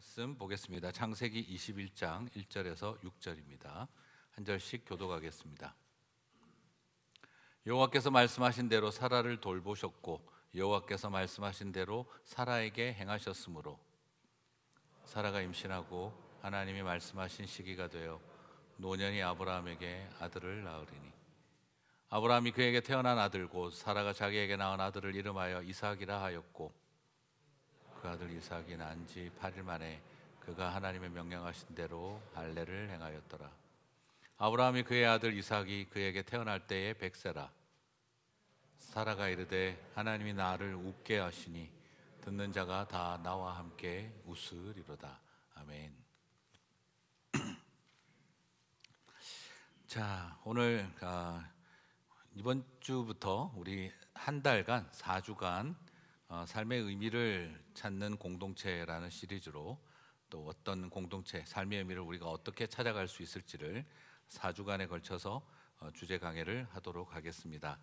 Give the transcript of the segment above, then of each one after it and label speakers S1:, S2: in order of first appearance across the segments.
S1: 말씀 보겠습니다. 창세기 21장 1절에서 6절입니다. 한 절씩 교독하겠습니다. 여호와께서 말씀하신 대로 사라를 돌보셨고 여호와께서 말씀하신 대로 사라에게 행하셨으므로 사라가 임신하고 하나님이 말씀하신 시기가 되어 노년이 아브라함에게 아들을 낳으리니 아브라함이 그에게 태어난 아들 곧 사라가 자기에게 낳은 아들을 이름하여 이삭이라 하였고 그 아들 이삭이 난 지 8일 만에 그가 하나님의 명령하신 대로 할례를 행하였더라. 아브라함이 그의 아들 이삭이 그에게 태어날 때에 100세라. 사라가 이르되 하나님이 나를 웃게 하시니 듣는 자가 다 나와 함께 웃으리로다. 아멘. 자, 오늘 이번 주부터 우리 한 달간 4주간 삶의 의미를 찾는 공동체라는 시리즈로 또 어떤 공동체, 삶의 의미를 우리가 어떻게 찾아갈 수 있을지를 4주간에 걸쳐서 주제 강해를 하도록 하겠습니다.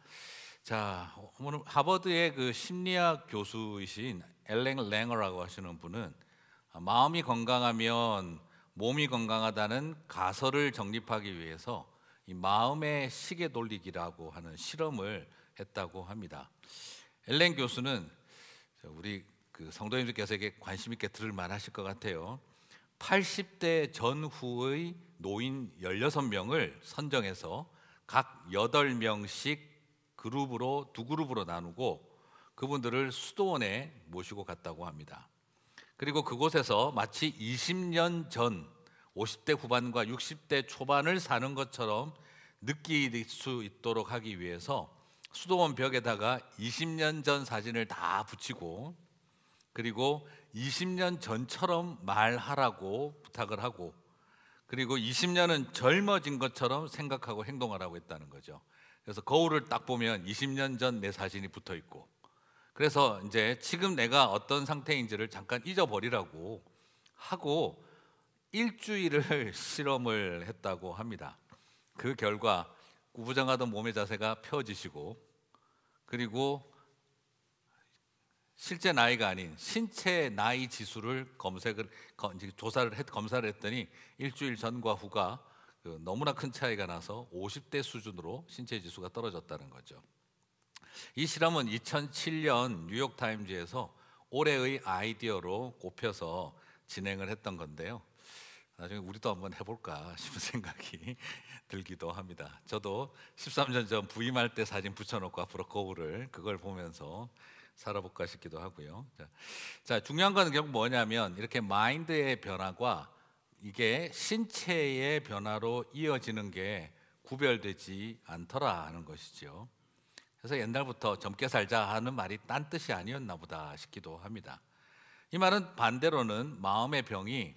S1: 자, 오늘 하버드의 그 심리학 교수이신 엘렌 랭어라고 하시는 분은 마음이 건강하면 몸이 건강하다는 가설을 정립하기 위해서 이 마음의 시계 돌리기라고 하는 실험을 했다고 합니다. 엘렌 교수는 우리 그 성도님들께서 이게 관심 있게 들을 만하실 것 같아요. 80대 전후의 노인 16명을 선정해서 각 8명씩 그룹으로 두 그룹으로 나누고 그분들을 수도원에 모시고 갔다고 합니다. 그리고 그곳에서 마치 20년 전 50대 후반과 60대 초반을 사는 것처럼 느낄 수 있도록 하기 위해서 수도원 벽에다가 20년 전 사진을 다 붙이고 그리고 20년 전처럼 말하라고 부탁을 하고 그리고 20년은 젊어진 것처럼 생각하고 행동하라고 했다는 거죠. 그래서 거울을 딱 보면 20년 전 내 사진이 붙어 있고 그래서 이제 지금 내가 어떤 상태인지를 잠깐 잊어버리라고 하고 일주일을 실험을 했다고 합니다. 그 결과 구부정하던 몸의 자세가 펴지시고 그리고 실제 나이가 아닌 신체 나이 지수를 검사를 했더니 일주일 전과 후가 너무나 큰 차이가 나서 50대 수준으로 신체 지수가 떨어졌다는 거죠. 이 실험은 2007년 뉴욕타임즈에서 올해의 아이디어로 꼽혀서 진행을 했던 건데요. 나중에 우리도 한번 해볼까 싶은 생각이 들기도 합니다. 저도 13년 전 부임할 때 사진 붙여놓고 앞으로 거울을 그걸 보면서 살아볼까 싶기도 하고요. 자, 중요한 건 결국 뭐냐면 이렇게 마인드의 변화가 이게 신체의 변화로 이어지는 게 구별되지 않더라 하는 것이죠. 그래서 옛날부터 젊게 살자 하는 말이 딴 뜻이 아니었나 보다 싶기도 합니다. 이 말은 반대로는 마음의 병이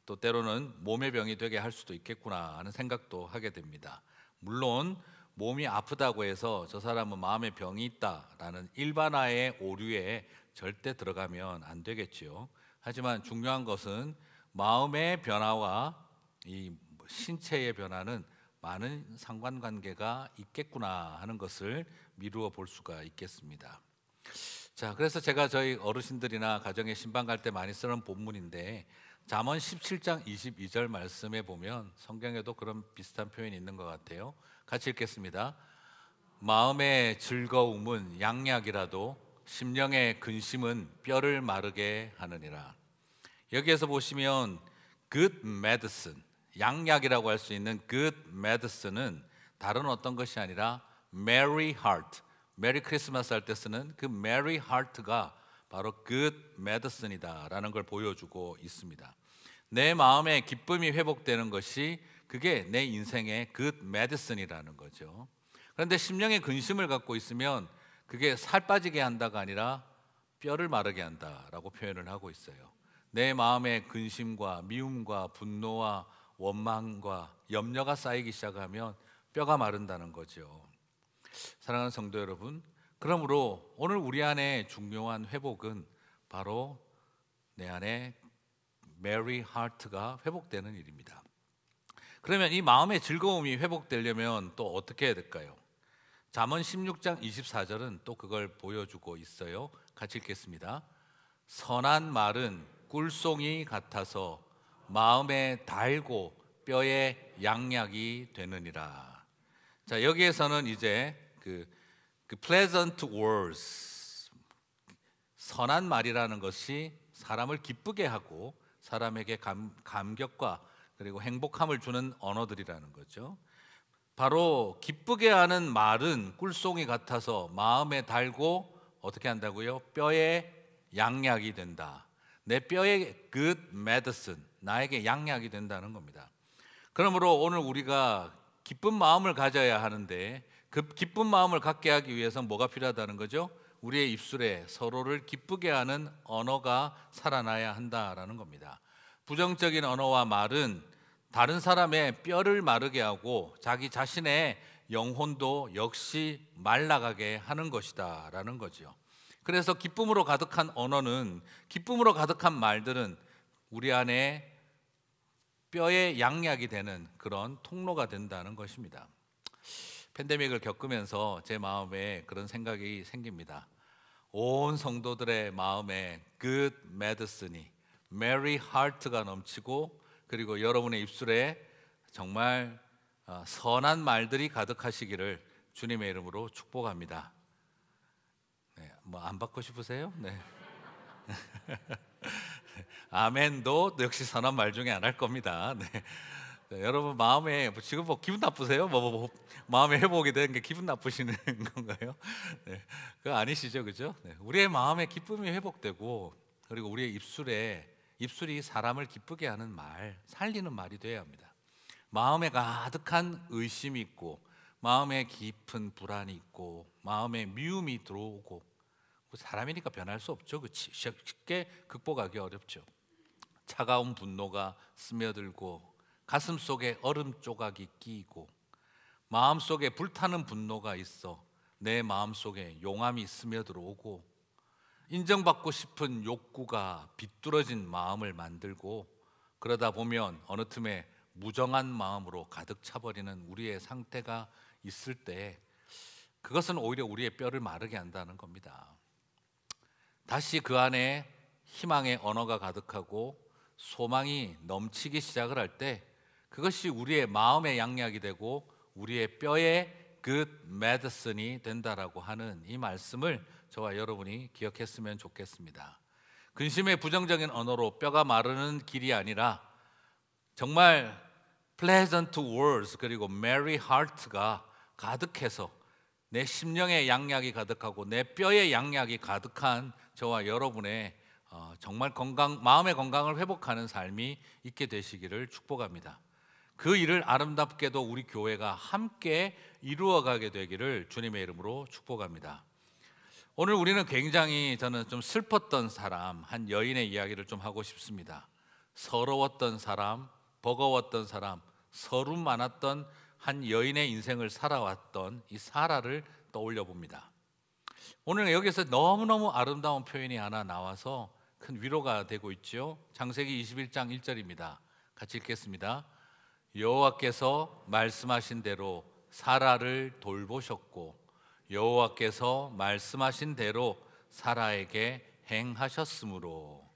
S1: 또 때로는 몸의 병이 되게 할 수도 있겠구나 하는 생각도 하게 됩니다. 물론 몸이 아프다고 해서 저 사람은 마음의 병이 있다라는 일반화의 오류에 절대 들어가면 안 되겠지요. 하지만 중요한 것은 마음의 변화와 이 신체의 변화는 많은 상관관계가 있겠구나 하는 것을 미루어 볼 수가 있겠습니다. 자, 그래서 제가 저희 어르신들이나 가정에 신방 갈 때 많이 쓰는 본문인데 잠언 17장 22절 말씀에 보면 성경에도 그런 비슷한 표현이 있는 것 같아요. 같이 읽겠습니다. 마음의 즐거움은 양약이라도 심령의 근심은 뼈를 마르게 하느니라. 여기에서 보시면 good medicine, 양약이라고 할 수 있는 good medicine은 다른 어떤 것이 아니라 merry heart, 메리 크리스마스 할 때 쓰는 그 merry heart가 바로 good medicine이다 라는 걸 보여주고 있습니다. 내 마음의 기쁨이 회복되는 것이 그게 내 인생의 good medicine이라는 거죠. 그런데 심령의 근심을 갖고 있으면 그게 살 빠지게 한다가 아니라 뼈를 마르게 한다라고 표현을 하고 있어요. 내 마음의 근심과 미움과 분노와 원망과 염려가 쌓이기 시작하면 뼈가 마른다는 거죠. 사랑하는 성도 여러분, 그러므로 오늘 우리 안에 중요한 회복은 바로 내 안에 메리 하트가 회복되는 일입니다. 그러면 이 마음의 즐거움이 회복되려면 또 어떻게 해야 될까요? 잠언 16장 24절은 또 그걸 보여주고 있어요. 같이 읽겠습니다. 선한 말은 꿀송이 같아서 마음에 달고 뼈에 양약이 되느니라. 자, 여기에서는 이제 그 pleasant words, 선한 말이라는 것이 사람을 기쁘게 하고 사람에게 감격과 그리고 행복함을 주는 언어들이라는 거죠. 바로 기쁘게 하는 말은 꿀송이 같아서 마음에 달고 어떻게 한다고요? 뼈에 양약이 된다. 내 뼈에 good medicine, 나에게 양약이 된다는 겁니다. 그러므로 오늘 우리가 기쁜 마음을 가져야 하는데 그 기쁜 마음을 갖게 하기 위해서 뭐가 필요하다는 거죠? 우리의 입술에 서로를 기쁘게 하는 언어가 살아나야 한다라는 겁니다. 부정적인 언어와 말은 다른 사람의 뼈를 마르게 하고 자기 자신의 영혼도 역시 말라가게 하는 것이다라는 거죠. 그래서 기쁨으로 가득한 언어는, 기쁨으로 가득한 말들은 우리 안에 뼈에 양약이 되는 그런 통로가 된다는 것입니다. 팬데믹을 겪으면서 제 마음에 그런 생각이 생깁니다. 온 성도들의 마음에 good medicine이, merry heart가 넘치고, 그리고 여러분의 입술에 정말 선한 말들이 가득하시기를 주님의 이름으로 축복합니다. 네, 뭐 안 받고 싶으세요? 네. 아멘도 역시 선한 말 중에 안 할 겁니다. 네. 네, 여러분 마음에 지금 뭐 기분 나쁘세요? 마음에 회복이 되는 게 기분 나쁘시는 건가요? 네, 그거 아니시죠, 그죠? 네, 우리의 마음에 기쁨이 회복되고, 그리고 우리의 입술이 사람을 기쁘게 하는 말, 살리는 말이 되어야 합니다. 마음에 가득한 의심이 있고, 마음에 깊은 불안이 있고, 마음에 미움이 들어오고, 사람이니까 변할 수 없죠. 쉽게 극복하기 어렵죠. 차가운 분노가 스며들고, 가슴 속에 얼음 조각이 끼고, 마음 속에 불타는 분노가 있어 내 마음 속에 용암이 스며들어오고, 인정받고 싶은 욕구가 비뚤어진 마음을 만들고, 그러다 보면 어느 틈에 무정한 마음으로 가득 차버리는 우리의 상태가 있을 때, 그것은 오히려 우리의 뼈를 마르게 한다는 겁니다. 다시 그 안에 희망의 언어가 가득하고 소망이 넘치기 시작을 할 때, 그것이 우리의 마음의 양약이 되고 우리의 뼈에 good medicine이 된다라고 하는 이 말씀을 저와 여러분이 기억했으면 좋겠습니다. 근심의 부정적인 언어로 뼈가 마르는 길이 아니라 정말 pleasant words 그리고 merry heart가 가득해서 내 심령의 양약이 가득하고 내 뼈의 양약이 가득한 저와 여러분의 정말 마음의 건강을 회복하는 삶이 있게 되시기를 축복합니다. 그 일을 아름답게도 우리 교회가 함께 이루어가게 되기를 주님의 이름으로 축복합니다. 오늘 우리는 굉장히 저는 좀 슬펐던 사람, 한 여인의 이야기를 좀 하고 싶습니다. 서러웠던 사람, 버거웠던 사람, 서름 많았던 한 여인의 인생을 살아왔던 이 사라를 떠올려 봅니다. 오늘 여기서 너무너무 아름다운 표현이 하나 나와서 큰 위로가 되고 있죠. 창세기 21장 1절입니다. 같이 읽겠습니다. 여호와께서 말씀하신 대로 사라를 돌보셨고 여호와께서 말씀하신 대로 사라에게 행하셨으므로.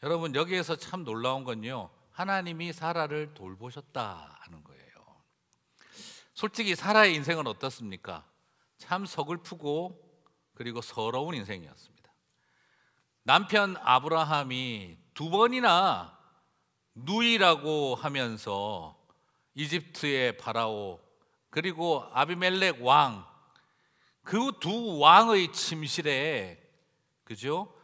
S1: 여러분, 여기에서 참 놀라운 건요, 하나님이 사라를 돌보셨다 하는 거예요. 솔직히 사라의 인생은 어떻습니까? 참 서글프고 그리고 서러운 인생이었습니다. 남편 아브라함이 2번이나 누이라고 하면서 이집트의 파라오 그리고 아비멜렉 왕, 그 두 왕의 침실에, 그죠?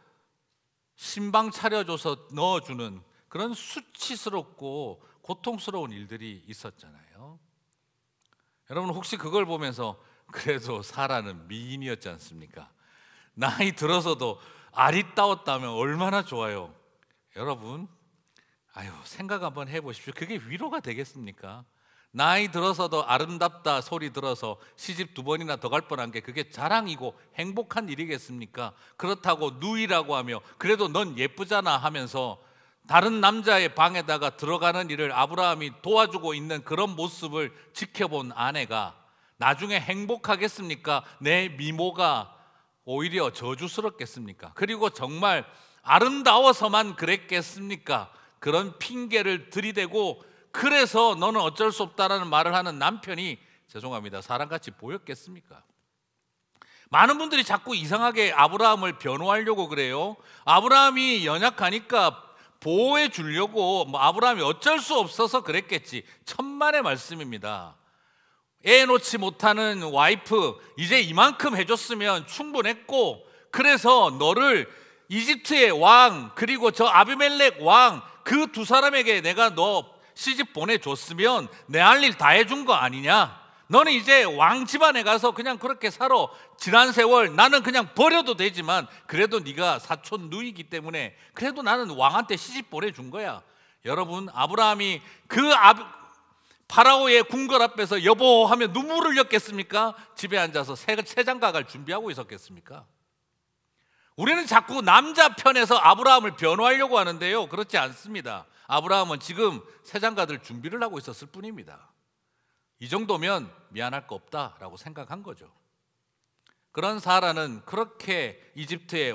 S1: 신방 차려줘서 넣어주는 그런 수치스럽고 고통스러운 일들이 있었잖아요. 여러분, 혹시 그걸 보면서 그래도 사라는 미인이었지 않습니까? 나이 들어서도 아리따웠다면 얼마나 좋아요. 여러분, 생각 한번 해보십시오. 그게 위로가 되겠습니까? 나이 들어서도 아름답다 소리 들어서 시집 2번이나 더 갈 뻔한 게 그게 자랑이고 행복한 일이겠습니까? 그렇다고 누이라고 하며 그래도 넌 예쁘잖아 하면서 다른 남자의 방에다가 들어가는 일을 아브라함이 도와주고 있는 그런 모습을 지켜본 아내가 나중에 행복하겠습니까? 내 미모가 오히려 저주스럽겠습니까? 그리고 정말 아름다워서만 그랬겠습니까? 그런 핑계를 들이대고 그래서 너는 어쩔 수 없다라는 말을 하는 남편이 죄송합니다, 사람같이 보였겠습니까? 많은 분들이 자꾸 이상하게 아브라함을 변호하려고 그래요. 아브라함이 연약하니까 보호해 주려고 아브라함이 어쩔 수 없어서 그랬겠지. 천만의 말씀입니다. 애 놓지 못하는 와이프 이제 이만큼 해줬으면 충분했고, 그래서 너를 이집트의 왕 그리고 저 아비멜렉 왕 그 두 사람에게 내가 너 시집 보내줬으면 내 할 일 다 해준 거 아니냐? 너는 이제 왕 집안에 가서 그냥 그렇게 살아. 지난 세월 나는 그냥 버려도 되지만 그래도 네가 사촌 누이기 때문에 그래도 나는 왕한테 시집 보내준 거야. 여러분, 아브라함이 그 파라오의 궁궐 앞에서 여보 하며 눈물을 흘렸겠습니까? 집에 앉아서 새 장가갈 준비하고 있었겠습니까? 우리는 자꾸 남자 편에서 아브라함을 변호하려고 하는데요, 그렇지 않습니다. 아브라함은 지금 새 장가들 준비를 하고 있었을 뿐입니다. 이 정도면 미안할 거 없다라고 생각한 거죠. 그런 사라는 그렇게 이집트의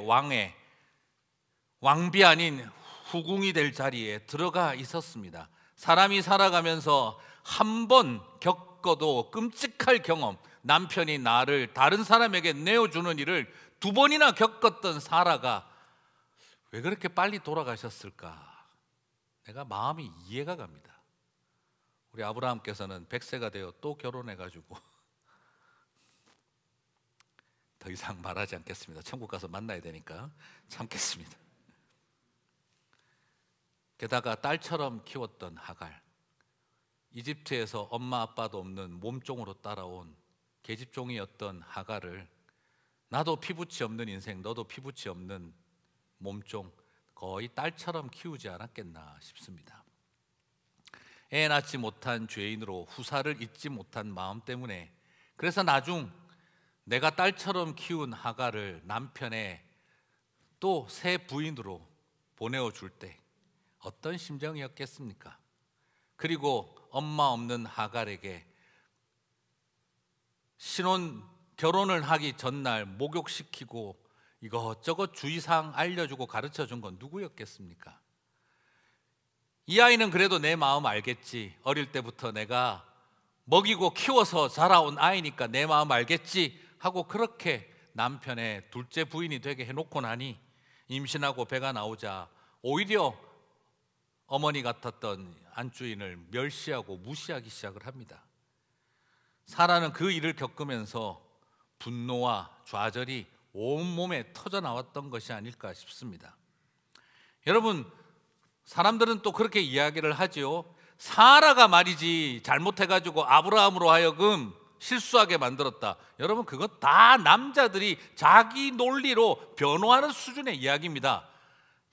S1: 왕비 아닌 후궁이 될 자리에 들어가 있었습니다. 사람이 살아가면서 한 번 겪어도 끔찍할 경험, 남편이 나를 다른 사람에게 내어주는 일을 두 번이나 겪었던 사라가 왜 그렇게 빨리 돌아가셨을까? 내가 마음이 이해가 갑니다. 우리 아브라함께서는 100세가 되어 또 결혼해가지고 더 이상 말하지 않겠습니다. 천국 가서 만나야 되니까 참겠습니다. 게다가 딸처럼 키웠던 하갈, 이집트에서 엄마 아빠도 없는 몸종으로 따라온 계집종이었던 하갈을 나도 피부치 없는 인생, 너도 피부치 없는 몸종, 거의 딸처럼 키우지 않았겠나 싶습니다. 애 낳지 못한 죄인으로 후사를 잊지 못한 마음 때문에, 그래서 나중 내가 딸처럼 키운 하갈을 남편의 또 새 부인으로 보내어 줄 때 어떤 심정이었겠습니까? 그리고 엄마 없는 하갈에게 결혼을 하기 전날 목욕시키고 이것저것 주의사항 알려주고 가르쳐준 건 누구였겠습니까? 이 아이는 그래도 내 마음 알겠지, 어릴 때부터 내가 먹이고 키워서 자라온 아이니까 내 마음 알겠지 하고 그렇게 남편의 둘째 부인이 되게 해놓고 나니 임신하고 배가 나오자 오히려 어머니 같았던 안주인을 멸시하고 무시하기 시작을 합니다. 사라는 그 일을 겪으면서 분노와 좌절이 온몸에 터져 나왔던 것이 아닐까 싶습니다. 여러분, 사람들은 또 그렇게 이야기를 하죠. 사라가 말이지 잘못해가지고 아브라함으로 하여금 실수하게 만들었다. 여러분, 그거 다 남자들이 자기 논리로 변호하는 수준의 이야기입니다.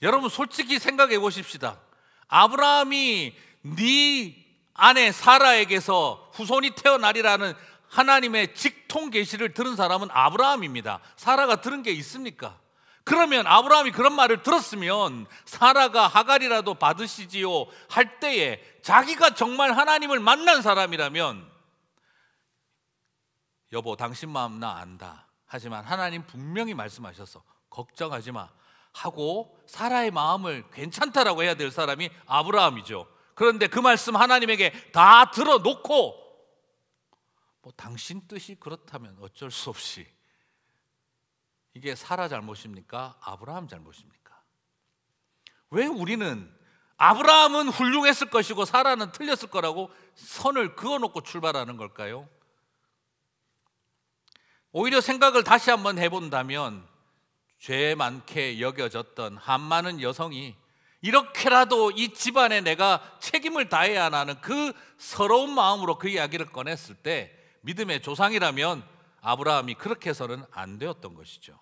S1: 여러분, 솔직히 생각해 보십시다. 아브라함이 네 아내 사라에게서 후손이 태어나리라는 하나님의 직통 계시를 들은 사람은 아브라함입니다. 사라가 들은 게 있습니까? 그러면 아브라함이 그런 말을 들었으면 사라가 하갈이라도 받으시지요 할 때에 자기가 정말 하나님을 만난 사람이라면 여보, 당신 마음 나 안다. 하지만 하나님 분명히 말씀하셔서 걱정하지 마 하고 사라의 마음을 괜찮다라고 해야 될 사람이 아브라함이죠. 그런데 그 말씀 하나님에게 다 들어놓고 당신 뜻이 그렇다면 어쩔 수 없이, 이게 사라 잘못입니까? 아브라함 잘못입니까? 왜 우리는 아브라함은 훌륭했을 것이고 사라는 틀렸을 거라고 선을 그어놓고 출발하는 걸까요? 오히려 생각을 다시 한번 해본다면 죄 많게 여겨졌던 한 많은 여성이 이렇게라도 이 집안에 내가 책임을 다해야 하는 그 서러운 마음으로 그 이야기를 꺼냈을 때 믿음의 조상이라면 아브라함이 그렇게 해서는 안 되었던 것이죠.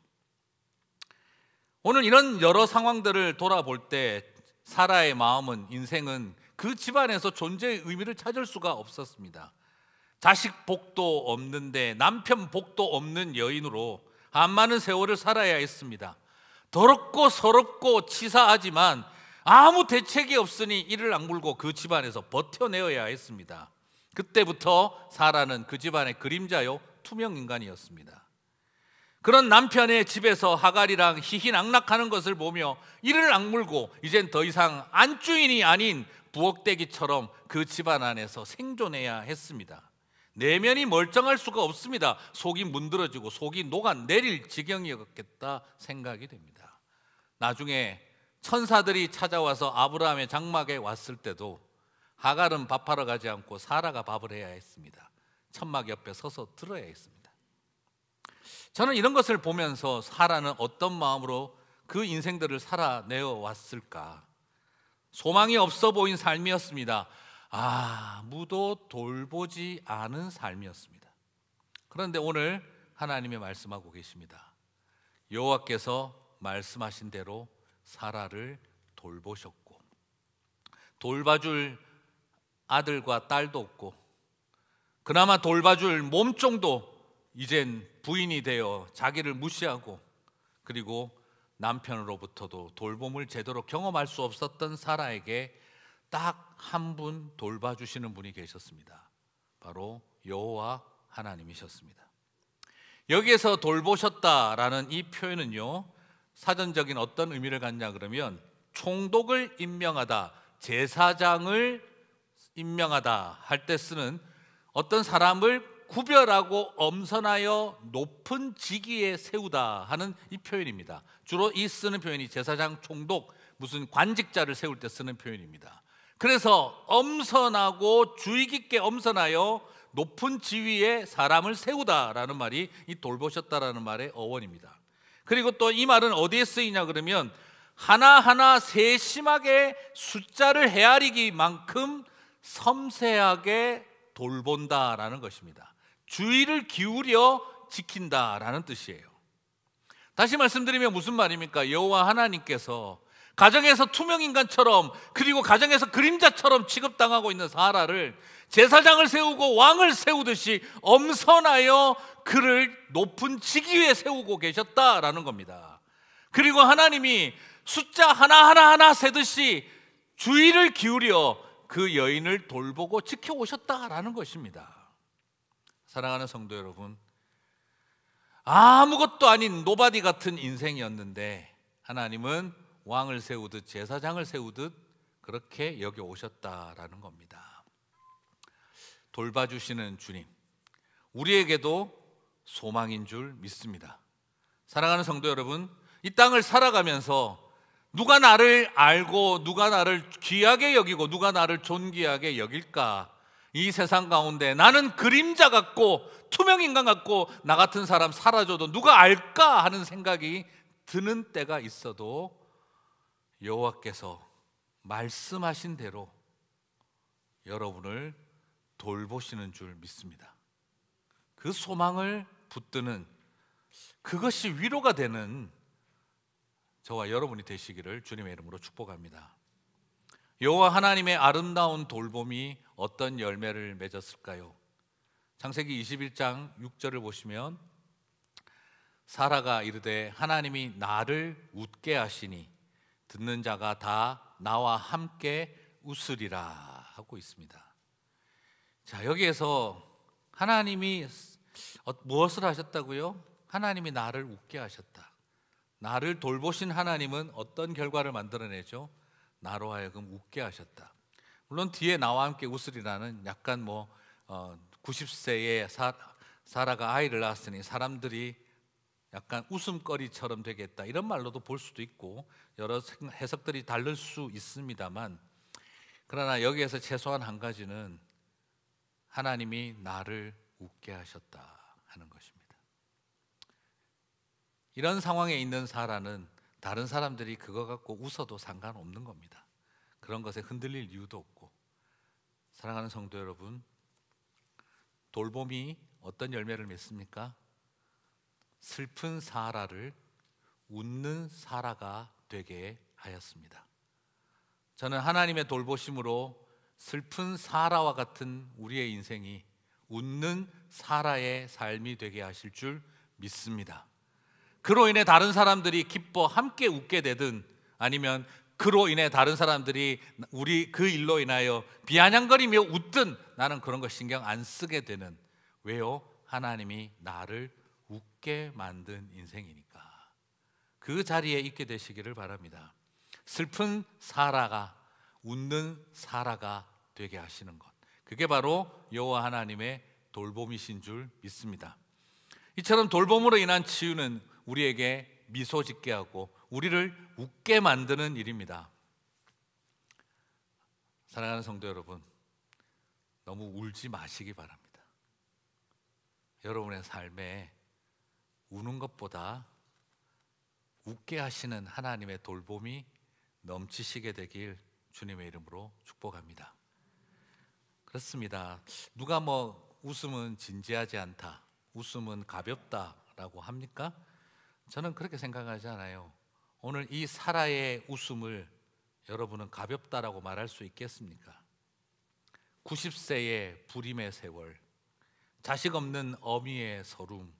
S1: 오늘 이런 여러 상황들을 돌아볼 때 사라의 마음은, 인생은 그 집안에서 존재의 의미를 찾을 수가 없었습니다. 자식 복도 없는데 남편 복도 없는 여인으로 한 많은 세월을 살아야 했습니다. 더럽고 서럽고 치사하지만 아무 대책이 없으니 이를 악물고 그 집안에서 버텨내어야 했습니다. 그때부터 사라는 그 집안의 그림자요 투명 인간이었습니다. 그런 남편의 집에서 하갈이랑 희희낙낙하는 것을 보며 이를 악물고 이젠 더 이상 안주인이 아닌 부엌대기처럼 그 집안 안에서 생존해야 했습니다. 내면이 멀쩡할 수가 없습니다. 속이 문드러지고 속이 녹아내릴 지경이었겠다 생각이 됩니다. 나중에 천사들이 찾아와서 아브라함의 장막에 왔을 때도 하갈은 밥하러 가지 않고 사라가 밥을 해야 했습니다. 천막 옆에 서서 들어야 했습니다. 저는 이런 것을 보면서 사라는 어떤 마음으로 그 인생들을 살아내어 왔을까? 소망이 없어 보인 삶이었습니다. 아무도 돌보지 않은 삶이었습니다. 그런데 오늘 하나님이 말씀하고 계십니다. 여호와께서 말씀하신 대로 사라를 돌보셨고 돌봐줄 아들과 딸도 없고 그나마 돌봐줄 몸종도 이젠 부인이 되어 자기를 무시하고 그리고 남편으로부터도 돌봄을 제대로 경험할 수 없었던 사라에게 딱 한 분 돌봐주시는 분이 계셨습니다. 바로 여호와 하나님이셨습니다. 여기에서 돌보셨다라는 이 표현은요, 사전적인 어떤 의미를 갖냐 그러면 총독을 임명하다, 제사장을 임명하다 할 때 쓰는 어떤 사람을 구별하고 엄선하여 높은 직위에 세우다 하는 이 표현입니다. 주로 이 쓰는 표현이 제사장, 총독, 무슨 관직자를 세울 때 쓰는 표현입니다. 그래서 엄선하고 주의 깊게 엄선하여 높은 지위에 사람을 세우다라는 말이 이 돌보셨다라는 말의 어원입니다. 그리고 또 이 말은 어디에 쓰이냐 그러면 하나하나 세심하게 숫자를 헤아리기만큼 섬세하게 돌본다라는 것입니다. 주의를 기울여 지킨다라는 뜻이에요. 다시 말씀드리면 무슨 말입니까? 여호와 하나님께서 가정에서 투명인간처럼 그리고 가정에서 그림자처럼 취급당하고 있는 사라를 제사장을 세우고 왕을 세우듯이 엄선하여 그를 높은 직위에 세우고 계셨다라는 겁니다. 그리고 하나님이 숫자 하나하나 세듯이 주의를 기울여 그 여인을 돌보고 지켜오셨다라는 것입니다. 사랑하는 성도 여러분, 아무것도 아닌 노바디 같은 인생이었는데 하나님은 왕을 세우듯 제사장을 세우듯 그렇게 여겨 오셨다라는 겁니다. 돌봐주시는 주님, 우리에게도 소망인 줄 믿습니다. 사랑하는 성도 여러분, 이 땅을 살아가면서 누가 나를 알고 누가 나를 귀하게 여기고 누가 나를 존귀하게 여길까? 이 세상 가운데 나는 그림자 같고 투명인간 같고 나 같은 사람 사라져도 누가 알까 하는 생각이 드는 때가 있어도 여호와께서 말씀하신 대로 여러분을 돌보시는 줄 믿습니다. 그 소망을 붙드는, 그것이 위로가 되는 저와 여러분이 되시기를 주님의 이름으로 축복합니다. 여호와 하나님의 아름다운 돌봄이 어떤 열매를 맺었을까요? 창세기 21장 6절을 보시면 사라가 이르되 하나님이 나를 웃게 하시니 듣는 자가 다 나와 함께 웃으리라 하고 있습니다. 자, 여기에서 하나님이 무엇을 하셨다고요? 하나님이 나를 웃게 하셨다. 나를 돌보신 하나님은 어떤 결과를 만들어내죠? 나로 하여금 웃게 하셨다. 물론 뒤에 나와 함께 웃으리라는 약간 90세에 사라가 아이를 낳았으니 사람들이 약간 웃음거리처럼 되겠다 이런 말로도 볼 수도 있고 여러 해석들이 다를 수 있습니다만, 그러나 여기에서 최소한 한 가지는 하나님이 나를 웃게 하셨다 하는 것입니다. 이런 상황에 있는 사라는 다른 사람들이 그거 갖고 웃어도 상관없는 겁니다. 그런 것에 흔들릴 이유도 없고. 사랑하는 성도 여러분, 돌봄이 어떤 열매를 맺습니까? 슬픈 사라를 웃는 사라가 되게 하였습니다. 저는 하나님의 돌보심으로 슬픈 사라와 같은 우리의 인생이 웃는 사라의 삶이 되게 하실 줄 믿습니다. 그로 인해 다른 사람들이 기뻐 함께 웃게 되든 아니면 그로 인해 다른 사람들이 우리 그 일로 인하여 비아냥거리며 웃든 나는 그런 거 신경 안 쓰게 되는, 왜요? 하나님이 나를 웃게 웃게 만든 인생이니까 그 자리에 있게 되시기를 바랍니다. 슬픈 사라가 웃는 사라가 되게 하시는 것, 그게 바로 여호와 하나님의 돌봄이신 줄 믿습니다. 이처럼 돌봄으로 인한 치유는 우리에게 미소 짓게 하고 우리를 웃게 만드는 일입니다. 사랑하는 성도 여러분, 너무 울지 마시기 바랍니다. 여러분의 삶에 우는 것보다 웃게 하시는 하나님의 돌봄이 넘치시게 되길 주님의 이름으로 축복합니다. 그렇습니다. 누가 웃음은 진지하지 않다, 웃음은 가볍다라고 합니까? 저는 그렇게 생각하지 않아요. 오늘 이 사라의 웃음을 여러분은 가볍다라고 말할 수 있겠습니까? 90세의 불임의 세월, 자식 없는 어미의 서름,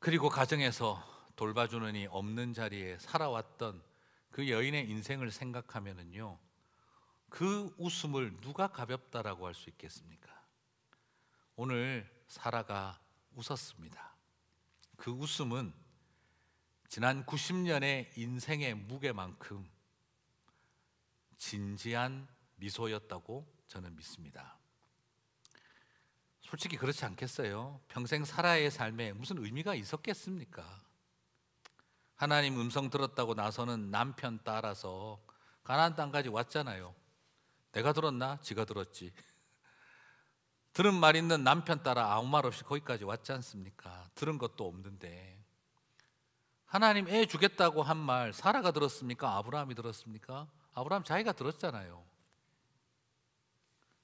S1: 그리고 가정에서 돌봐주는 이 없는 자리에 살아왔던 그 여인의 인생을 생각하면은요, 그 웃음을 누가 가볍다라고 할 수 있겠습니까? 오늘 사라가 웃었습니다. 그 웃음은 지난 90년의 인생의 무게만큼 진지한 미소였다고 저는 믿습니다. 솔직히 그렇지 않겠어요? 평생 사라의 삶에 무슨 의미가 있었겠습니까? 하나님 음성 들었다고 나서는 남편 따라서 가나안 땅까지 왔잖아요. 내가 들었나? 지가 들었지. 들은 말 있는 남편 따라 아무 말 없이 거기까지 왔지 않습니까? 들은 것도 없는데 하나님 애 주겠다고 한 말 사라가 들었습니까? 아브라함이 들었습니까? 아브라함 자기가 들었잖아요.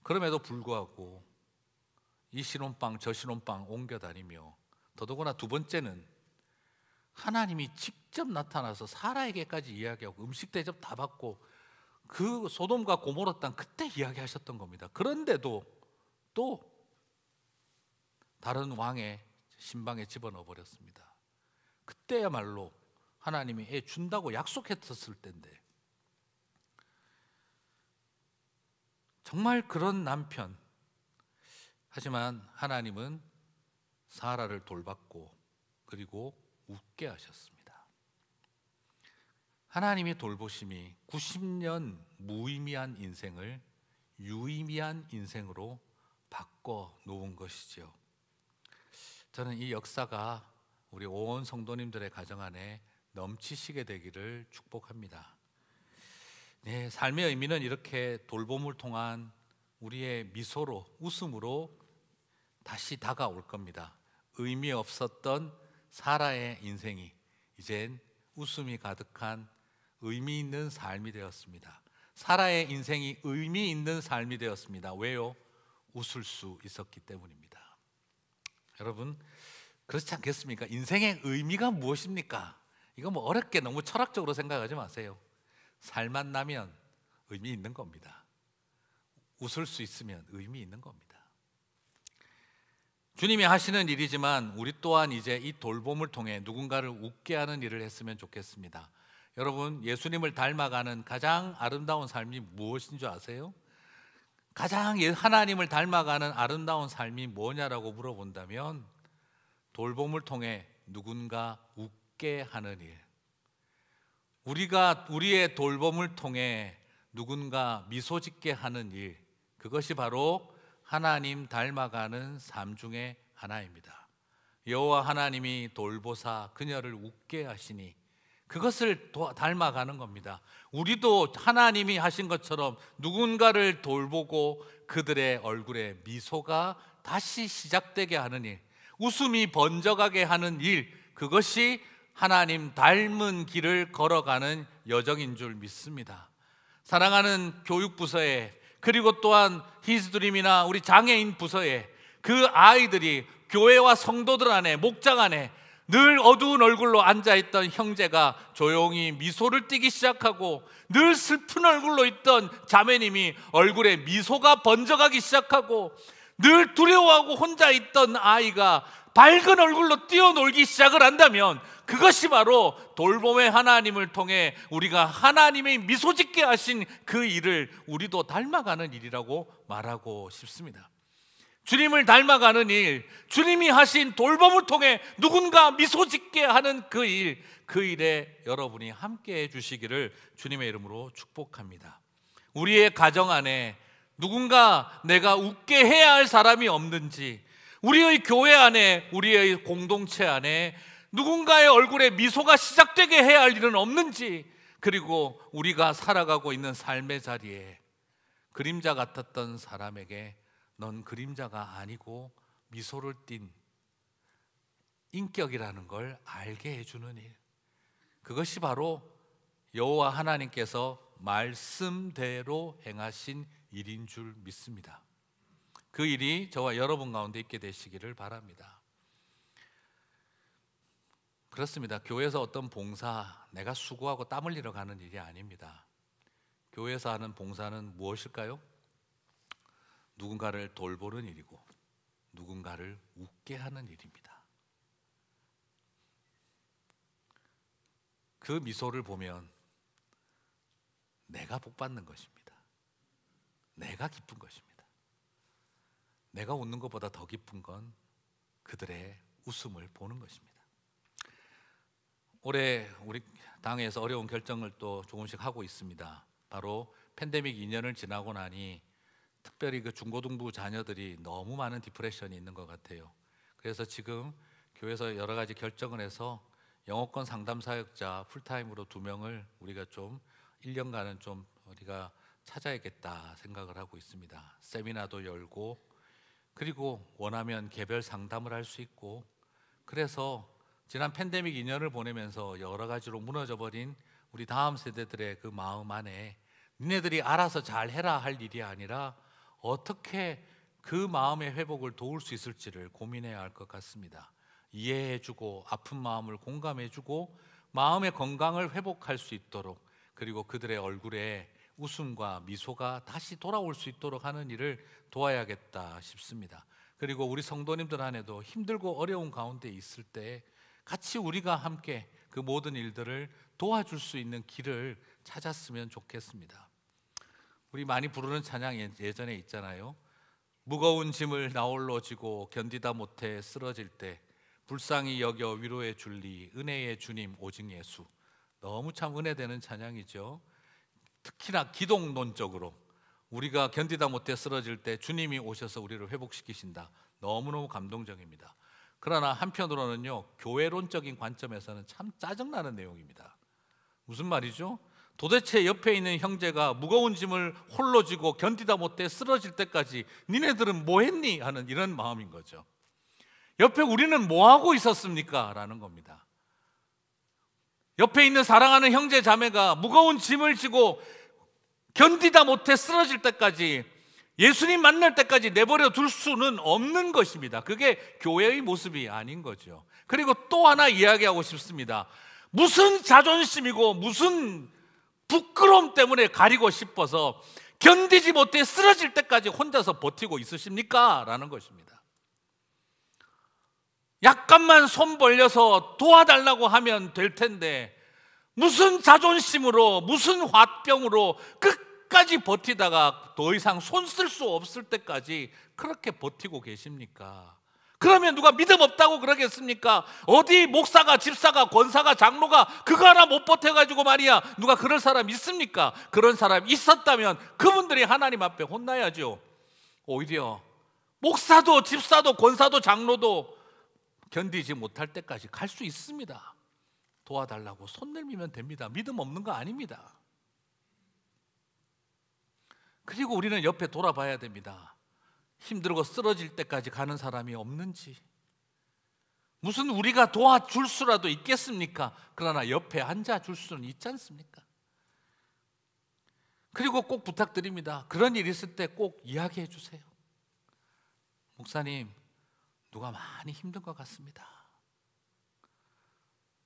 S1: 그럼에도 불구하고 이 신혼방 저 신혼방 옮겨 다니며, 더더구나 두 번째는 하나님이 직접 나타나서 사라에게까지 이야기하고 음식 대접 다 받고 그 소돔과 고모라 땅 그때 이야기하셨던 겁니다. 그런데도 또 다른 왕의 신방에 집어넣어 버렸습니다. 그때야말로 하나님이 애 준다고 약속했었을 때인데, 정말 그런 남편. 하지만 하나님은 사라를 돌봤고 그리고 웃게 하셨습니다. 하나님의 돌보심이 90년 무의미한 인생을 유의미한 인생으로 바꿔 놓은 것이죠. 저는 이 역사가 우리 온 성도님들의 가정 안에 넘치시게 되기를 축복합니다. 네, 삶의 의미는 이렇게 돌봄을 통한 우리의 미소로, 웃음으로 다시 다가올 겁니다. 의미 없었던 사라의 인생이 이젠 웃음이 가득한 의미 있는 삶이 되었습니다. 사라의 인생이 의미 있는 삶이 되었습니다. 왜요? 웃을 수 있었기 때문입니다. 여러분, 그렇지 않겠습니까? 인생의 의미가 무엇입니까? 이거 어렵게 너무 철학적으로 생각하지 마세요. 살만 나면 의미 있는 겁니다. 웃을 수 있으면 의미 있는 겁니다. 주님이 하시는 일이지만 우리 또한 이제 이 돌봄을 통해 누군가를 웃게 하는 일을 했으면 좋겠습니다. 여러분, 예수님을 닮아가는 가장 아름다운 삶이 무엇인 줄 아세요? 가장 하나님을 닮아가는 아름다운 삶이 뭐냐라고 물어본다면 돌봄을 통해 누군가 웃게 하는 일, 우리의 돌봄을 통해 누군가 미소 짓게 하는 일, 그것이 바로 하나님 닮아가는 삶 중에 하나입니다. 여호와 하나님이 돌보사 그녀를 웃게 하시니 그것을 닮아가는 겁니다. 우리도 하나님이 하신 것처럼 누군가를 돌보고 그들의 얼굴에 미소가 다시 시작되게 하는 일, 웃음이 번져가게 하는 일, 그것이 하나님 닮은 길을 걸어가는 여정인 줄 믿습니다. 사랑하는 교육부서에, 그리고 또한 히스드림이나 우리 장애인 부서에 그 아이들이 교회와 성도들 안에, 목장 안에 늘 어두운 얼굴로 앉아있던 형제가 조용히 미소를 띠기 시작하고, 늘 슬픈 얼굴로 있던 자매님이 얼굴에 미소가 번져가기 시작하고, 늘 두려워하고 혼자 있던 아이가 밝은 얼굴로 뛰어놀기 시작을 한다면 그것이 바로 돌봄의 하나님을 통해 우리가 하나님의 미소 짓게 하신 그 일을 우리도 닮아가는 일이라고 말하고 싶습니다. 주님을 닮아가는 일, 주님이 하신 돌봄을 통해 누군가 미소 짓게 하는 그 일에 여러분이 함께 해주시기를 주님의 이름으로 축복합니다. 우리의 가정 안에 누군가 내가 웃게 해야 할 사람이 없는지, 우리의 교회 안에, 우리의 공동체 안에 누군가의 얼굴에 미소가 시작되게 해야 할 일은 없는지, 그리고 우리가 살아가고 있는 삶의 자리에 그림자 같았던 사람에게 넌 그림자가 아니고 미소를 띤 인격이라는 걸 알게 해주는 일, 그것이 바로 여호와 하나님께서 말씀대로 행하신 일인 줄 믿습니다. 그 일이 저와 여러분 가운데 있게 되시기를 바랍니다. 그렇습니다. 교회에서 어떤 봉사, 내가 수고하고 땀 흘리러 가는 일이 아닙니다. 교회에서 하는 봉사는 무엇일까요? 누군가를 돌보는 일이고 누군가를 웃게 하는 일입니다. 그 미소를 보면 내가 복 받는 것입니다. 내가 기쁜 것입니다. 내가 웃는 것보다 더 기쁜 건 그들의 웃음을 보는 것입니다. 올해 우리 당에서 어려운 결정을 또 조금씩 하고 있습니다. 바로 팬데믹 2년을 지나고 나니 특별히 그 중고등부 자녀들이 너무 많은 디프레션이 있는 것 같아요. 그래서 지금 교회에서 여러 가지 결정을 해서 영어권 상담 사역자 풀타임으로 2명을 우리가 좀 1년간은 좀 우리가 찾아야겠다 생각을 하고 있습니다. 세미나도 열고, 그리고 원하면 개별 상담을 할 수 있고, 그래서 지난 팬데믹 2년을 보내면서 여러 가지로 무너져버린 우리 다음 세대들의 그 마음 안에 니네들이 알아서 잘 해라 할 일이 아니라 어떻게 그 마음의 회복을 도울 수 있을지를 고민해야 할 것 같습니다. 이해해주고 아픈 마음을 공감해주고 마음의 건강을 회복할 수 있도록, 그리고 그들의 얼굴에 웃음과 미소가 다시 돌아올 수 있도록 하는 일을 도와야겠다 싶습니다. 그리고 우리 성도님들 안에도 힘들고 어려운 가운데 있을 때 같이 우리가 함께 그 모든 일들을 도와줄 수 있는 길을 찾았으면 좋겠습니다. 우리 많이 부르는 찬양 예전에 있잖아요. 무거운 짐을 나 홀로 지고 견디다 못해 쓰러질 때 불쌍히 여겨 위로해 줄리 은혜의 주님 오직 예수. 너무 참 은혜되는 찬양이죠. 특히나 기독론적으로 우리가 견디다 못해 쓰러질 때 주님이 오셔서 우리를 회복시키신다. 너무너무 감동적입니다. 그러나 한편으로는요, 교회론적인 관점에서는 참 짜증나는 내용입니다. 무슨 말이죠? 도대체 옆에 있는 형제가 무거운 짐을 홀로 지고 견디다 못해 쓰러질 때까지 니네들은 뭐 했니? 하는 이런 마음인 거죠. 옆에 우리는 뭐 하고 있었습니까? 라는 겁니다. 옆에 있는 사랑하는 형제 자매가 무거운 짐을 지고 견디다 못해 쓰러질 때까지, 예수님 만날 때까지 내버려 둘 수는 없는 것입니다. 그게 교회의 모습이 아닌 거죠. 그리고 또 하나 이야기하고 싶습니다. 무슨 자존심이고 무슨 부끄러움 때문에 가리고 싶어서 견디지 못해 쓰러질 때까지 혼자서 버티고 있으십니까? 라는 것입니다. 약간만 손 벌려서 도와달라고 하면 될 텐데 무슨 자존심으로, 무슨 화병으로 끝까지 버티다가 더 이상 손 쓸 수 없을 때까지 그렇게 버티고 계십니까? 그러면 누가 믿음 없다고 그러겠습니까? 어디 목사가, 집사가, 권사가, 장로가 그거 하나 못 버텨가지고 말이야 누가 그럴 사람 있습니까? 그런 사람 있었다면 그분들이 하나님 앞에 혼나야죠. 오히려 목사도, 집사도, 권사도, 장로도 견디지 못할 때까지 갈 수 있습니다. 도와달라고 손 내밀면 됩니다. 믿음 없는 거 아닙니다. 그리고 우리는 옆에 돌아봐야 됩니다. 힘들고 쓰러질 때까지 가는 사람이 없는지, 무슨 우리가 도와줄 수라도 있겠습니까? 그러나 옆에 앉아줄 수는 있지 않습니까? 그리고 꼭 부탁드립니다. 그런 일 있을 때 꼭 이야기해 주세요. 목사님, 누가 많이 힘든 것 같습니다.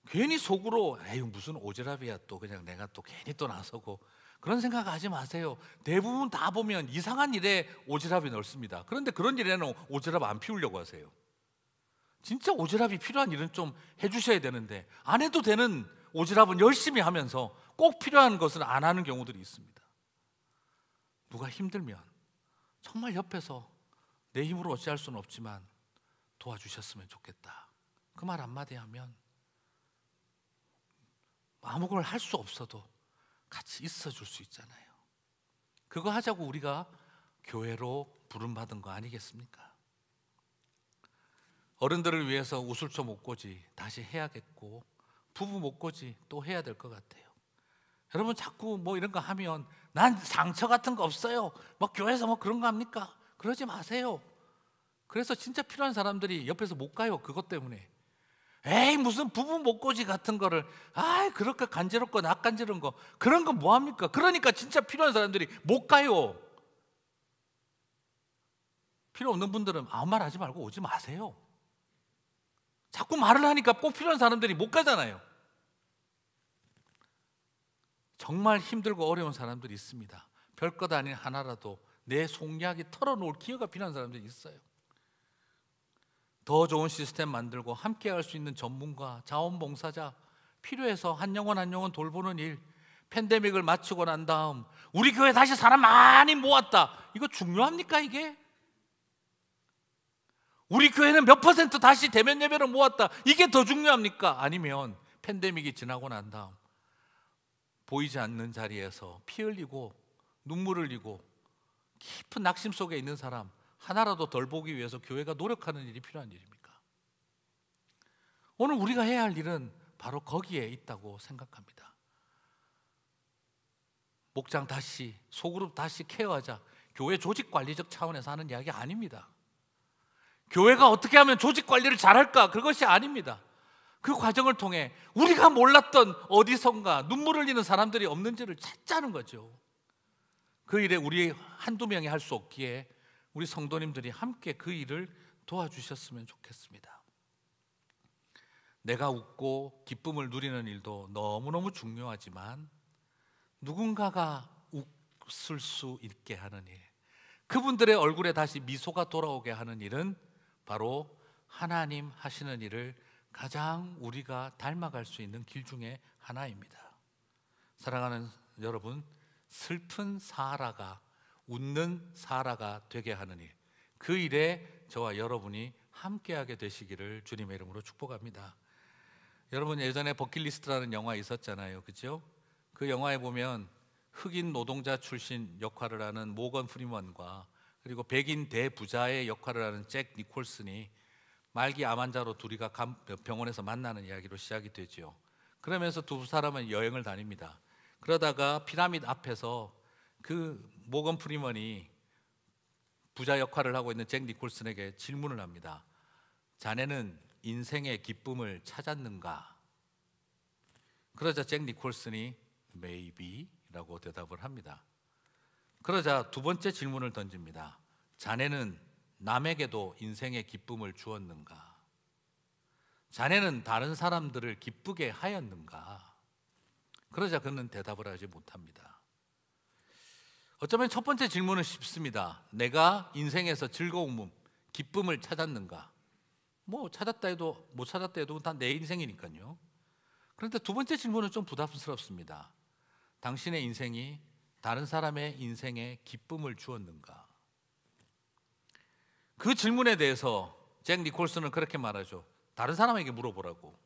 S1: 괜히 속으로 에이 무슨 오지랖이야, 또 그냥 내가 또 괜히 또 나서고, 그런 생각하지 마세요. 대부분 다 보면 이상한 일에 오지랖이 넓습니다. 그런데 그런 일에는 오지랖 안 피우려고 하세요. 진짜 오지랖이 필요한 일은 좀 해주셔야 되는데 안 해도 되는 오지랖은 열심히 하면서 꼭 필요한 것은 안 하는 경우들이 있습니다. 누가 힘들면 정말 옆에서 내 힘으로 어찌할 수는 없지만 도와주셨으면 좋겠다. 그 말 한마디 하면 아무걸 할 수 없어도 같이 있어줄 수 있잖아요. 그거 하자고 우리가 교회로 부름받은 거 아니겠습니까? 어른들을 위해서 우술초 목고지 다시 해야겠고, 부부 목고지 또 해야 될 것 같아요. 여러분 자꾸 뭐 이런 거 하면 난 상처 같은 거 없어요, 뭐 교회에서 뭐 그런 거 합니까? 그러지 마세요. 그래서 진짜 필요한 사람들이 옆에서 못 가요. 그것 때문에. 에이 무슨 부부 목고지 같은 거를, 그렇게 간지럽고 낯간지러운 거, 그런 건 뭐 합니까? 그러니까 진짜 필요한 사람들이 못 가요. 필요 없는 분들은 아무 말 하지 말고 오지 마세요. 자꾸 말을 하니까 꼭 필요한 사람들이 못 가잖아요. 정말 힘들고 어려운 사람들이 있습니다. 별것 아닌 하나라도 내 속이야기 털어놓을 기회가 필요한 사람들이 있어요. 더 좋은 시스템 만들고 함께 할 수 있는 전문가, 자원봉사자 필요해서 한 영혼 한 영혼 돌보는 일, 팬데믹을 마치고 난 다음 우리 교회 다시 사람 많이 모았다, 이거 중요합니까? 이게? 우리 교회는 몇 % 다시 대면 예배를 모았다, 이게 더 중요합니까? 아니면 팬데믹이 지나고 난 다음 보이지 않는 자리에서 피 흘리고 눈물 흘리고 깊은 낙심 속에 있는 사람 하나라도 덜 보기 위해서 교회가 노력하는 일이 필요한 일입니까? 오늘 우리가 해야 할 일은 바로 거기에 있다고 생각합니다. 목장 다시, 소그룹 다시 케어하자, 교회 조직 관리적 차원에서 하는 이야기 아닙니다. 교회가 어떻게 하면 조직 관리를 잘할까, 그것이 아닙니다. 그 과정을 통해 우리가 몰랐던 어디선가 눈물 흘리는 사람들이 없는지를 찾자는 거죠. 그 일에 우리 한두 명이 할 수 없기에 우리 성도님들이 함께 그 일을 도와주셨으면 좋겠습니다. 내가 웃고 기쁨을 누리는 일도 너무너무 중요하지만 누군가가 웃을 수 있게 하는 일, 그분들의 얼굴에 다시 미소가 돌아오게 하는 일은 바로 하나님 하시는 일을 가장 우리가 닮아갈 수 있는 길 중에 하나입니다. 사랑하는 여러분, 슬픈 사라가 웃는 사라가 되게 하는 일, 그 일에 저와 여러분이 함께하게 되시기를 주님의 이름으로 축복합니다. 여러분 예전에 버킷리스트라는 영화 있었잖아요, 그렇죠? 그 영화에 보면 흑인 노동자 출신 역할을 하는 모건 프리먼과 그리고 백인 대부자의 역할을 하는 잭 니콜슨이 말기 암 환자로 둘이가 병원에서 만나는 이야기로 시작이 되죠. 그러면서 두 사람은 여행을 다닙니다. 그러다가 피라미드 앞에서 그 모건 프리먼이 부자 역할을 하고 있는 잭 니콜슨에게 질문을 합니다. 자네는 인생의 기쁨을 찾았는가? 그러자 잭 니콜슨이 Maybe 라고 대답을 합니다. 그러자 두 번째 질문을 던집니다. 자네는 남에게도 인생의 기쁨을 주었는가? 자네는 다른 사람들을 기쁘게 하였는가? 그러자 그는 대답을 하지 못합니다. 어쩌면 첫 번째 질문은 쉽습니다. 내가 인생에서 즐거움, 기쁨을 찾았는가? 뭐 찾았다 해도 못 찾았다 해도 다 내 인생이니까요. 그런데 두 번째 질문은 좀 부담스럽습니다. 당신의 인생이 다른 사람의 인생에 기쁨을 주었는가? 그 질문에 대해서 잭 니콜슨은 그렇게 말하죠. 다른 사람에게 물어보라고.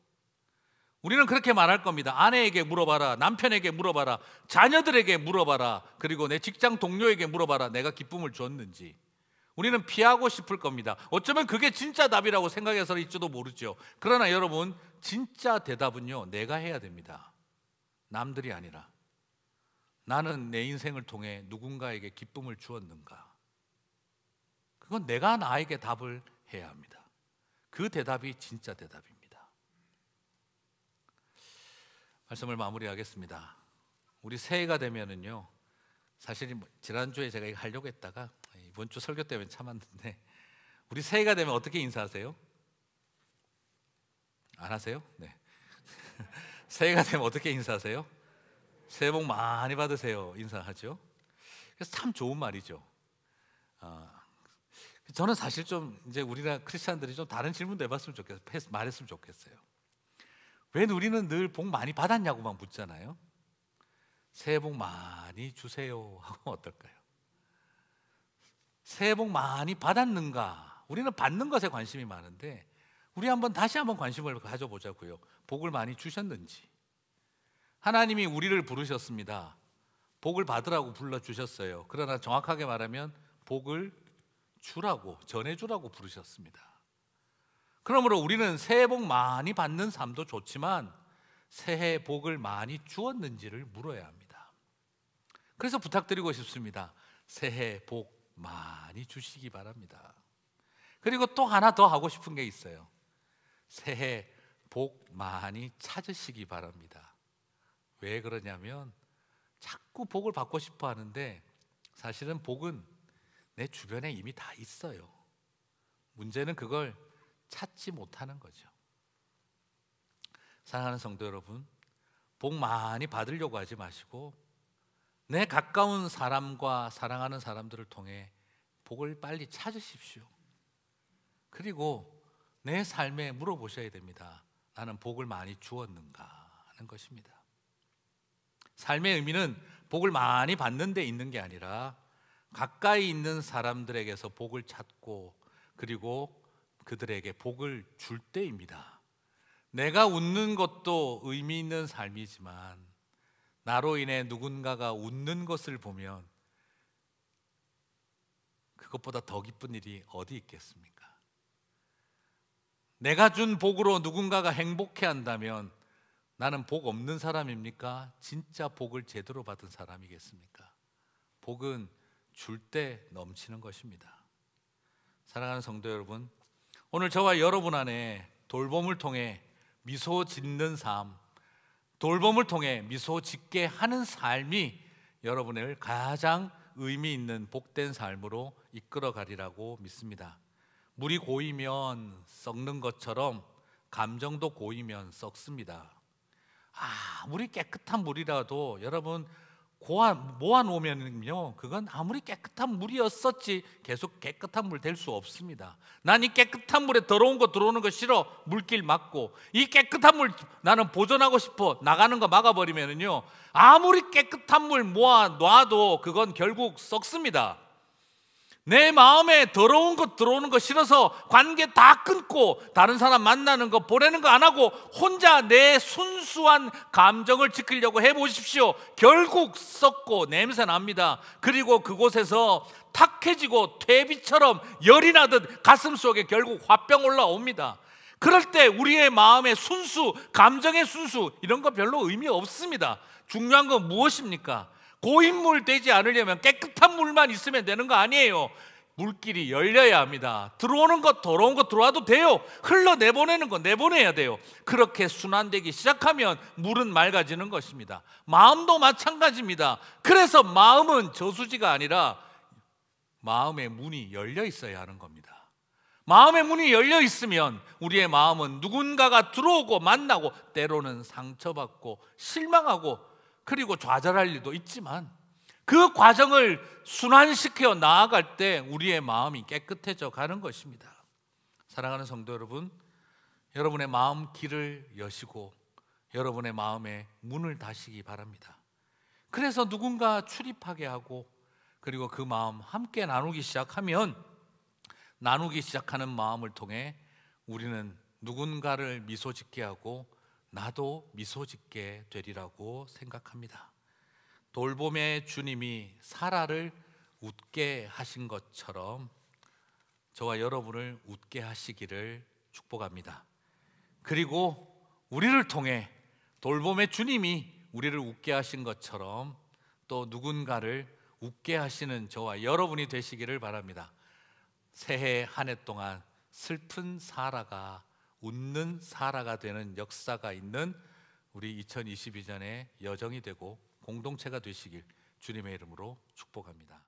S1: 우리는 그렇게 말할 겁니다. 아내에게 물어봐라, 남편에게 물어봐라, 자녀들에게 물어봐라, 그리고 내 직장 동료에게 물어봐라, 내가 기쁨을 줬는지. 우리는 피하고 싶을 겁니다. 어쩌면 그게 진짜 답이라고 생각해서일지도 모르죠. 그러나 여러분, 진짜 대답은요, 내가 해야 됩니다. 남들이 아니라. 나는 내 인생을 통해 누군가에게 기쁨을 주었는가? 그건 내가 나에게 답을 해야 합니다. 그 대답이 진짜 대답입니다. 말씀을 마무리하겠습니다. 우리 새해가 되면은요, 사실 지난주에 제가 이거 하려고 했다가 이번 주 설교 때문에 참았는데, 우리 새해가 되면 어떻게 인사하세요? 안 하세요? 네. 새해가 되면 어떻게 인사하세요? 새해 복 많이 받으세요 인사하죠. 그래서 참 좋은 말이죠. 저는 사실 좀 이제 우리가 크리스찬들이 좀 다른 질문도 해봤으면 좋겠어요. 말했으면 좋겠어요. 왜 우리는 늘 복 많이 받았냐고만 묻잖아요. 새해 복 많이 주세요 하고 어떨까요? 새해 복 많이 받았는가? 우리는 받는 것에 관심이 많은데 우리 다시 한번 관심을 가져보자고요. 복을 많이 주셨는지. 하나님이 우리를 부르셨습니다. 복을 받으라고 불러주셨어요. 그러나 정확하게 말하면 복을 주라고, 전해주라고 부르셨습니다. 그러므로 우리는 새해 복 많이 받는 삶도 좋지만 새해 복을 많이 주었는지를 물어야 합니다. 그래서 부탁드리고 싶습니다. 새해 복 많이 주시기 바랍니다. 그리고 또 하나 더 하고 싶은 게 있어요. 새해 복 많이 찾으시기 바랍니다. 왜 그러냐면 자꾸 복을 받고 싶어 하는데 사실은 복은 내 주변에 이미 다 있어요. 문제는 그걸 찾지 못하는 거죠. 사랑하는 성도 여러분, 복 많이 받으려고 하지 마시고 내 가까운 사람과 사랑하는 사람들을 통해 복을 빨리 찾으십시오. 그리고 내 삶에 물어보셔야 됩니다. 나는 복을 많이 주었는가 하는 것입니다. 삶의 의미는 복을 많이 받는 데 있는 게 아니라 가까이 있는 사람들에게서 복을 찾고 그리고 그들에게 복을 줄 때입니다. 내가 웃는 것도 의미 있는 삶이지만 나로 인해 누군가가 웃는 것을 보면 그것보다 더 기쁜 일이 어디 있겠습니까? 내가 준 복으로 누군가가 행복해 한다면 나는 복 없는 사람입니까? 진짜 복을 제대로 받은 사람이겠습니까? 복은 줄 때 넘치는 것입니다. 사랑하는 성도 여러분, 오늘 저와 여러분 안에 돌봄을 통해 미소 짓는 삶, 돌봄을 통해 미소 짓게 하는 삶이 여러분을 가장 의미 있는 복된 삶으로 이끌어 가리라고 믿습니다. 물이 고이면 썩는 것처럼 감정도 고이면 썩습니다. 아무리 깨끗한 물이라도 여러분 모아놓으면요 그건 아무리 깨끗한 물이었었지 계속 깨끗한 물 될 수 없습니다. 난 이 깨끗한 물에 더러운 거 들어오는 거 싫어, 물길 막고. 이 깨끗한 물 나는 보존하고 싶어, 나가는 거 막아버리면은요 아무리 깨끗한 물 모아놔도 그건 결국 썩습니다. 내 마음에 더러운 것 들어오는 거 싫어서 관계 다 끊고 다른 사람 만나는 거 보내는 거 안 하고 혼자 내 순수한 감정을 지키려고 해보십시오. 결국 썩고 냄새 납니다. 그리고 그곳에서 탁해지고 퇴비처럼 열이 나듯 가슴 속에 결국 화병 올라옵니다. 그럴 때 우리의 마음의 순수, 감정의 순수 이런 거 별로 의미 없습니다. 중요한 건 무엇입니까? 고인물 되지 않으려면 깨끗한 물만 있으면 되는 거 아니에요. 물길이 열려야 합니다. 들어오는 것, 더러운 것 들어와도 돼요. 흘러내보내는 거 내보내야 돼요. 그렇게 순환되기 시작하면 물은 맑아지는 것입니다. 마음도 마찬가지입니다. 그래서 마음은 저수지가 아니라 마음의 문이 열려 있어야 하는 겁니다. 마음의 문이 열려 있으면 우리의 마음은 누군가가 들어오고 만나고 때로는 상처받고 실망하고 그리고 좌절할 일도 있지만 그 과정을 순환시켜 나아갈 때 우리의 마음이 깨끗해져 가는 것입니다. 사랑하는 성도 여러분, 여러분의 마음 길을 여시고 여러분의 마음에 문을 닫으시기 바랍니다. 그래서 누군가 출입하게 하고 그리고 그 마음 함께 나누기 시작하면 나누기 시작하는 마음을 통해 우리는 누군가를 미소 짓게 하고 나도 미소 짓게 되리라고 생각합니다. 돌봄의 주님이 사라를 웃게 하신 것처럼 저와 여러분을 웃게 하시기를 축복합니다. 그리고 우리를 통해 돌봄의 주님이 우리를 웃게 하신 것처럼 또 누군가를 웃게 하시는 저와 여러분이 되시기를 바랍니다. 새해 한 해 동안 슬픈 사라가 웃는 사라가 되는 역사가 있는 우리 2022년의 여정이 되고 공동체가 되시길 주님의 이름으로 축복합니다.